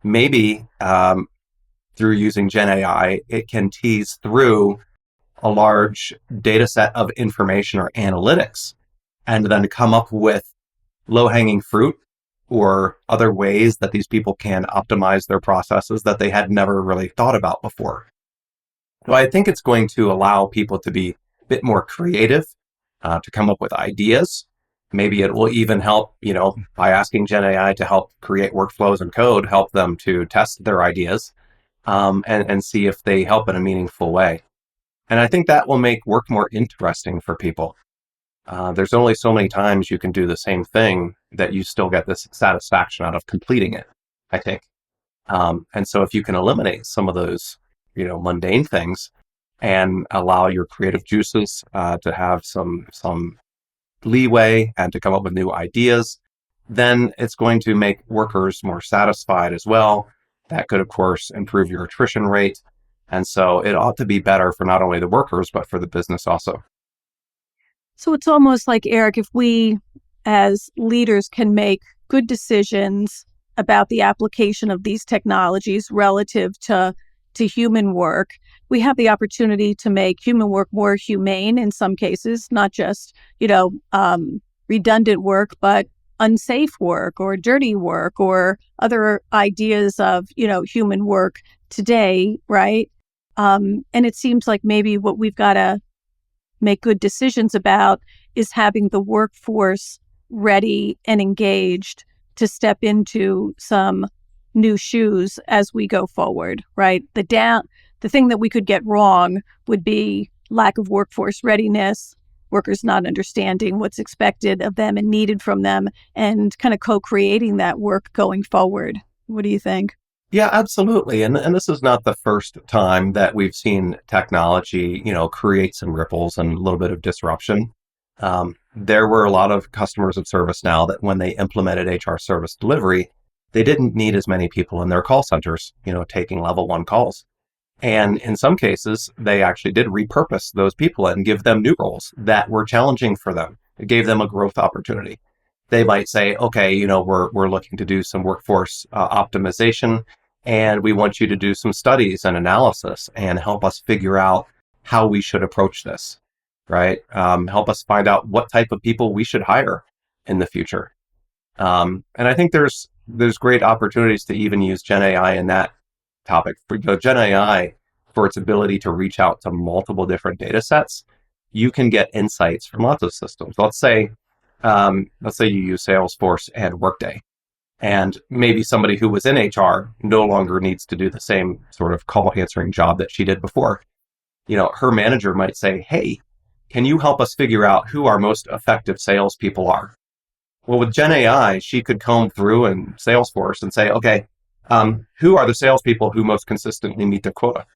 Maybe through using Gen AI, it can tease through a large data set of information or analytics and then come up with low-hanging fruit or other ways that these people can optimize their processes that they had never really thought about before. So I think it's going to allow people to be a bit more creative, to come up with ideas. Maybe it will even help, by asking Gen AI to help create workflows and code, help them to test their ideas and see if they help in a meaningful way. And I think that will make work more interesting for people. There's only so many times you can do the same thing that you still get this satisfaction out of completing it, I think. And so if you can eliminate some of those, mundane things and allow your creative juices to have some leeway and to come up with new ideas, then it's going to make workers more satisfied as well. That could, of course, improve your attrition rate. And so it ought to be better for not only the workers, but for the business also. So it's almost like, Eric, if we as leaders can make good decisions about the application of these technologies relative to human work, we have the opportunity to make human work more humane in some cases, not just, redundant work, but unsafe work or dirty work or other ideas of, human work today, right? And it seems like maybe what we've got to make good decisions about is having the workforce ready and engaged to step into some new shoes as we go forward, right? The thing that we could get wrong would be lack of workforce readiness, workers not understanding what's expected of them and needed from them, and kind of co-creating that work going forward. What do you think? Yeah, absolutely. And this is not the first time that we've seen technology, create some ripples and a little bit of disruption. There were a lot of customers of ServiceNow that when they implemented HR service delivery, they didn't need as many people in their call centers, taking level 1 calls. And in some cases, they actually did repurpose those people and give them new roles that were challenging for them. It gave them a growth opportunity. They might say, okay, we're looking to do some workforce optimization, and we want you to do some studies and analysis and help us figure out how we should approach this, right? Help us find out what type of people we should hire in the future. And I think there's great opportunities to even use Gen AI in that topic. For Gen AI, for its ability to reach out to multiple different data sets, you can get insights from lots of systems. Let's say you use Salesforce and Workday, and maybe somebody who was in HR no longer needs to do the same sort of call answering job that she did before. Her manager might say, hey, can you help us figure out who our most effective salespeople are? Well, with Gen AI, she could comb through in Salesforce and say, okay, who are the salespeople who most consistently meet their quota?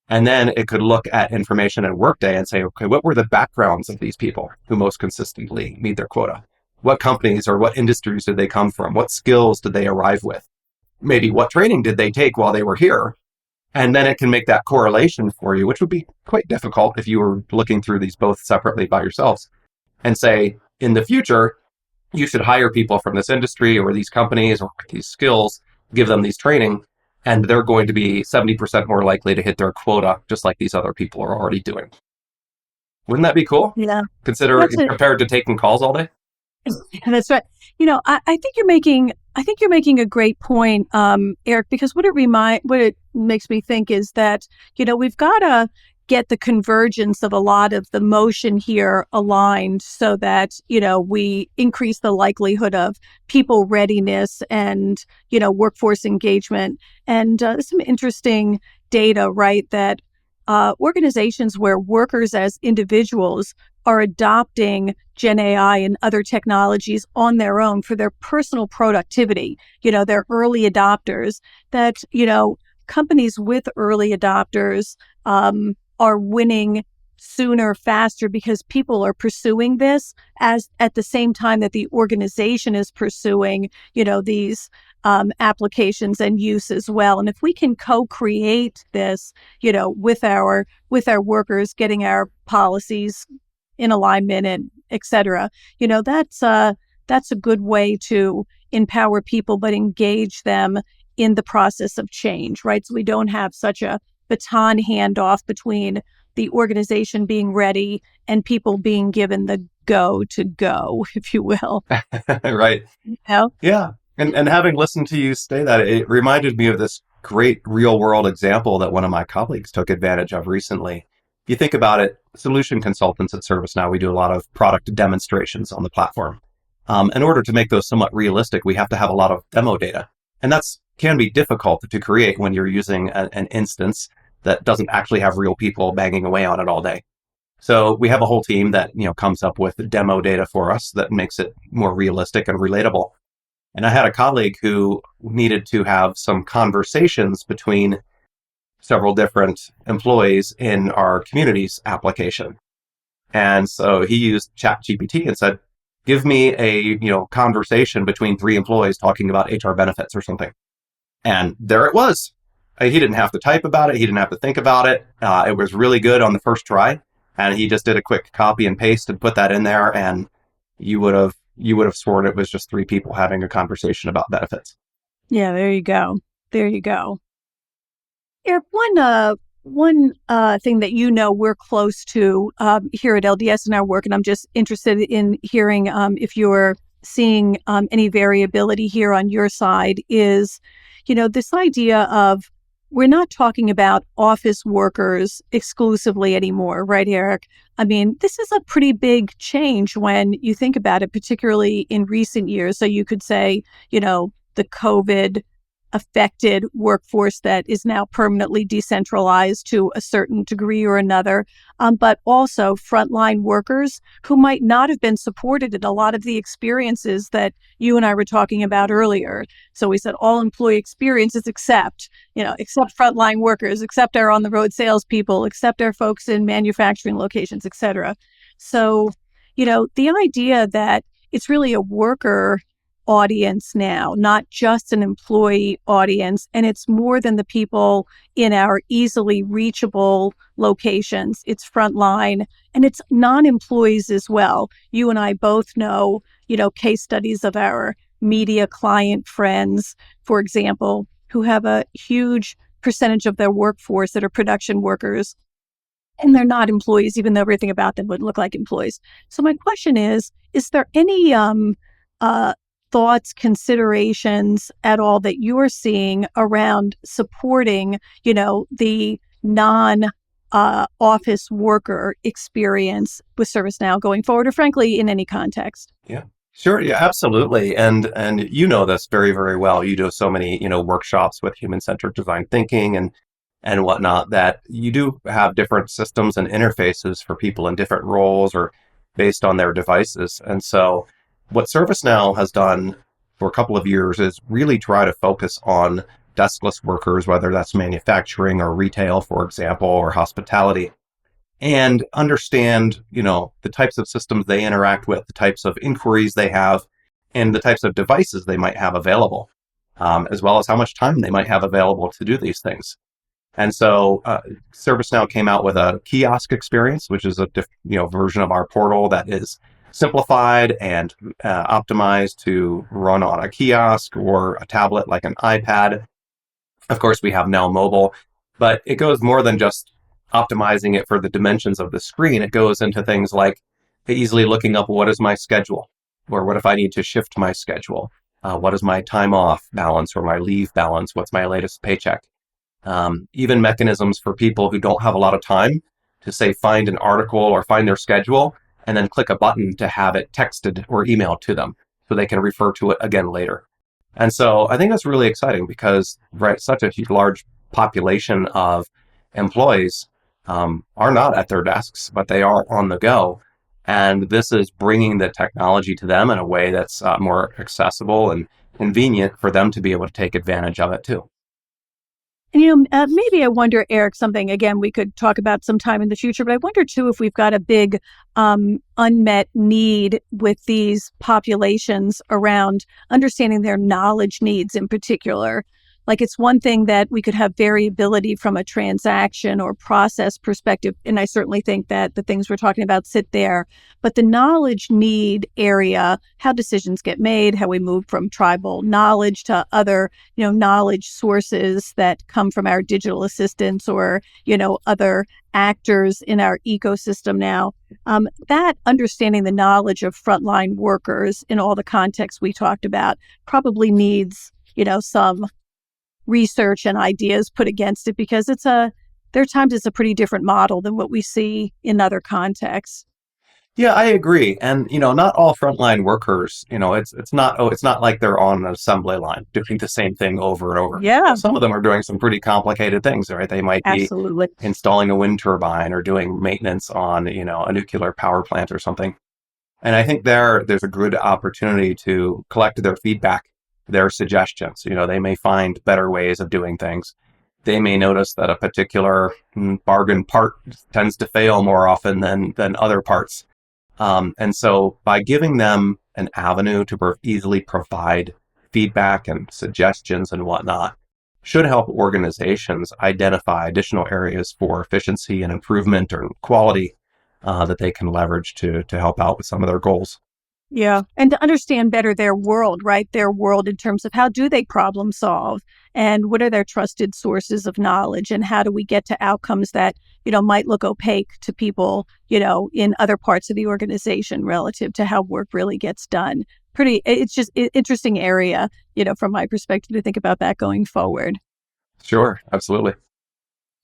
And then it could look at information in Workday and say, okay, what were the backgrounds of these people who most consistently meet their quota? What companies or what industries did they come from? What skills did they arrive with? Maybe what training did they take while they were here? And then it can make that correlation for you, which would be quite difficult if you were looking through these both separately by yourselves, and say, in the future, you should hire people from this industry or these companies or these skills, give them these training, and they're going to be 70% more likely to hit their quota, just like these other people are already doing. Wouldn't that be cool? Yeah. Consider it compared to taking calls all day. That's right. I think you're making a great point, Eric, because what it makes me think is that, we've got to get the convergence of a lot of the motion here aligned so that, we increase the likelihood of people readiness and, workforce engagement. And there's some interesting data, right, that organizations where workers as individuals are adopting Gen AI and other technologies on their own for their personal productivity, they're early adopters, that, companies with early adopters are winning sooner, faster, because people are pursuing this as at the same time that the organization is pursuing, these applications and use as well. And if we can co-create this, with our workers, getting our policies in alignment and et cetera, that's a good way to empower people, but engage them in the process of change, right? So we don't have such a baton handoff between the organization being ready and people being given the go, if you will. Right. Yeah. And having listened to you say that, it reminded me of this great real world example that one of my colleagues took advantage of recently. If you think about it, solution consultants at ServiceNow, we do a lot of product demonstrations on the platform. In order to make those somewhat realistic, we have to have a lot of demo data. And that's can be difficult to create when you're using an instance that doesn't actually have real people banging away on it all day. So we have a whole team that, comes up with demo data for us that makes it more realistic and relatable. And I had a colleague who needed to have some conversations between several different employees in our communities application. And so he used ChatGPT and said, give me a, conversation between 3 employees talking about HR benefits or something. And there it was. he didn't have to type about it. He didn't have to think about it. It was really good on the first try. And he just did a quick copy and paste and put that in there. And you would have sworn it was just three people having a conversation about benefits. Yeah, there you go. There you go. Eric, one thing that we're close to here at LDS in our work, and I'm just interested in hearing if you're seeing any variability here on your side, is this idea of we're not talking about office workers exclusively anymore, right, Eric? I mean, this is a pretty big change when you think about it, particularly in recent years. So you could say, the COVID affected workforce that is now permanently decentralized to a certain degree or another, but also frontline workers who might not have been supported in a lot of the experiences that you and I were talking about earlier. So we said all employee experiences except frontline workers, except our on-the-road salespeople, except our folks in manufacturing locations, et cetera. So, the idea that it's really a worker audience now, not just an employee audience. And it's more than the people in our easily reachable locations. It's frontline and it's non-employees as well. You and I both know, case studies of our media client friends, for example, who have a huge percentage of their workforce that are production workers. And they're not employees, even though everything about them would look like employees. So my question is there any thoughts, considerations at all that you're seeing around supporting, the non-office worker experience with ServiceNow going forward, or frankly, in any context? Yeah. Sure. Yeah, absolutely. And you know this very, very well. You do so many, workshops with human-centered design thinking and whatnot, that you do have different systems and interfaces for people in different roles or based on their devices. And so what ServiceNow has done for a couple of years is really try to focus on deskless workers, whether that's manufacturing or retail, for example, or hospitality, and understand, the types of systems they interact with, the types of inquiries they have, and the types of devices they might have available, as well as how much time they might have available to do these things. And so ServiceNow came out with a kiosk experience, which is a version of our portal that is simplified and optimized to run on a kiosk or a tablet like an iPad. Of course, we have now mobile, but it goes more than just optimizing it for the dimensions of the screen. It goes into things like easily looking up what is my schedule, or what if I need to shift my schedule? What is my time off balance or my leave balance? What's my latest paycheck? Even mechanisms for people who don't have a lot of time to say find an article or find their schedule and then click a button to have it texted or emailed to them so they can refer to it again later. And so I think that's really exciting because such a large population of employees are not at their desks, but they are on the go. And this is bringing the technology to them in a way that's more accessible and convenient for them to be able to take advantage of it too. And, maybe I wonder, Eric, something, again, we could talk about sometime in the future, but I wonder too if we've got a big unmet need with these populations around understanding their knowledge needs in particular. Like, it's one thing that we could have variability from a transaction or process perspective, and I certainly think that the things we're talking about sit there. But the knowledge need area, how decisions get made, how we move from tribal knowledge to other, knowledge sources that come from our digital assistants or, other actors in our ecosystem now. That understanding the knowledge of frontline workers in all the contexts we talked about probably needs, some research and ideas put against it, because there are times it's a pretty different model than what we see in other contexts. Yeah, I agree. And, not all frontline workers, it's not like they're on an assembly line doing the same thing over and over. Yeah, Some of them are doing some pretty complicated things, right? They might be absolutely. installing a wind turbine or doing maintenance on, a nuclear power plant or something. And I think there's a good opportunity to collect their feedback, their suggestions. They may find better ways of doing things. They may notice that a particular bargain part tends to fail more often than other parts. And so by giving them an avenue to easily provide feedback and suggestions and whatnot, should help organizations identify additional areas for efficiency and improvement or quality that they can leverage to help out with some of their goals. Yeah. And to understand better their world, right? Their world in terms of how do they problem solve and what are their trusted sources of knowledge and how do we get to outcomes that, might look opaque to people, in other parts of the organization relative to how work really gets done. It's just interesting area, from my perspective to think about that going forward. Sure, absolutely.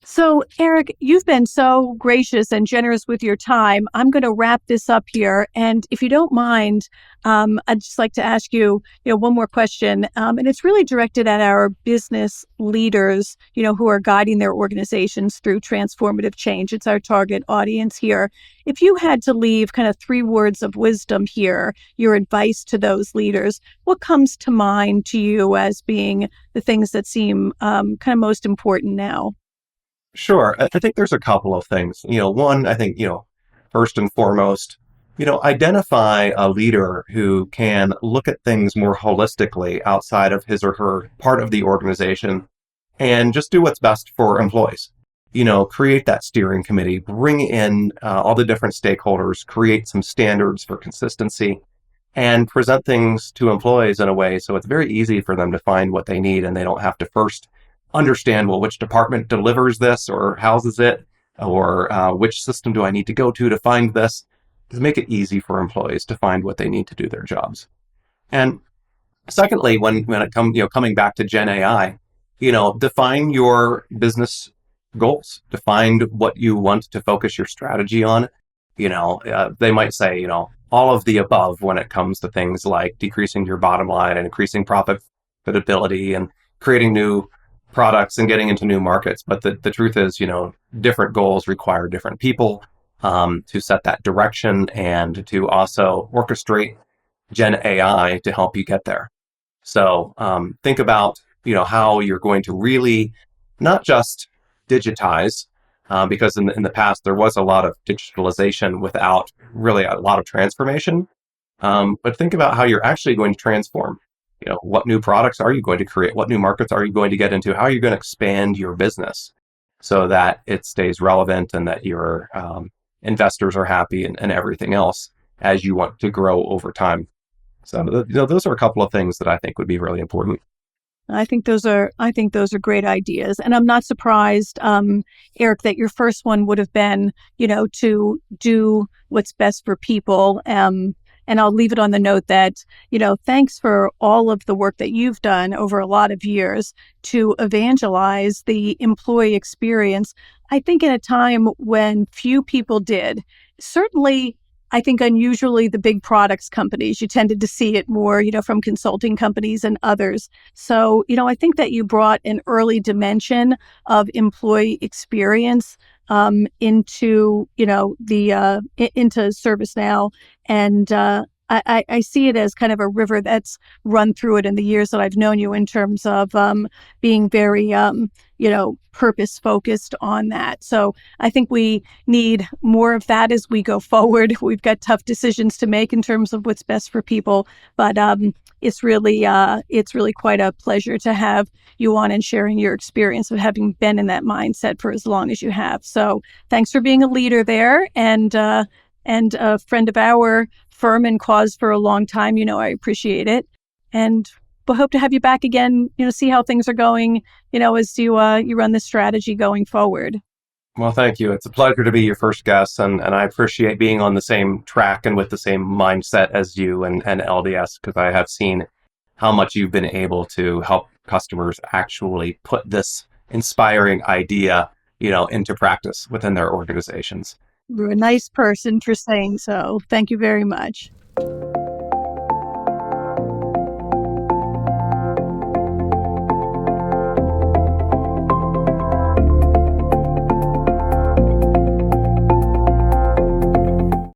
So, Eric, you've been so gracious and generous with your time. I'm going to wrap this up here. And if you don't mind, I'd just like to ask you, one more question. And it's really directed at our business leaders, who are guiding their organizations through transformative change. It's our target audience here. If you had to leave kind of 3 words of wisdom here, your advice to those leaders, what comes to mind to you as being the things that seem kind of most important now? Sure. I think there's a couple of things. One, I think, first and foremost, identify a leader who can look at things more holistically outside of his or her part of the organization and just do what's best for employees. Create that steering committee, bring in all the different stakeholders, create some standards for consistency, and present things to employees in a way so it's very easy for them to find what they need and they don't have to first understand, well, which department delivers this or houses it, or which system do I need to go to find this? To make it easy for employees to find what they need to do their jobs. And secondly, when it comes, coming back to Gen AI, define your business goals, define what you want to focus your strategy on. They might say, all of the above when it comes to things like decreasing your bottom line and increasing profitability and creating new products and getting into new markets. But the truth is, different goals require different people to set that direction and to also orchestrate Gen AI to help you get there. So think about, how you're going to really not just digitize, because in the past there was a lot of digitalization without really a lot of transformation. But think about how you're actually going to transform. What new products are you going to create? What new markets are you going to get into? How are you going to expand your business so that it stays relevant and that your investors are happy and everything else as you want to grow over time? So, those are a couple of things that I think would be really important. I think those are great ideas. And I'm not surprised, Eric, that your first one would have been, to do what's best for people. And I'll leave it on the note that, thanks for all of the work that you've done over a lot of years to evangelize the employee experience. I think in a time when few people did, certainly, I think unusually the big products companies, you tended to see it more, from consulting companies and others. So, I think that you brought an early dimension of employee experience into, into ServiceNow. And I see it as kind of a river that's run through it in the years that I've known you in terms of being very, purpose focused on that. So I think we need more of that as we go forward. We've got tough decisions to make in terms of what's best for people, but it's really quite a pleasure to have you on and sharing your experience of having been in that mindset for as long as you have. So thanks for being a leader there and a friend of our firm and cause for a long time. I appreciate it. And we'll hope to have you back again, see how things are going, as you run this strategy going forward. Well, thank you. It's a pleasure to be your first guest, and I appreciate being on the same track and with the same mindset as you and LDS, because I have seen how much you've been able to help customers actually put this inspiring idea, into practice within their organizations. You're a nice person for saying so. Thank you very much.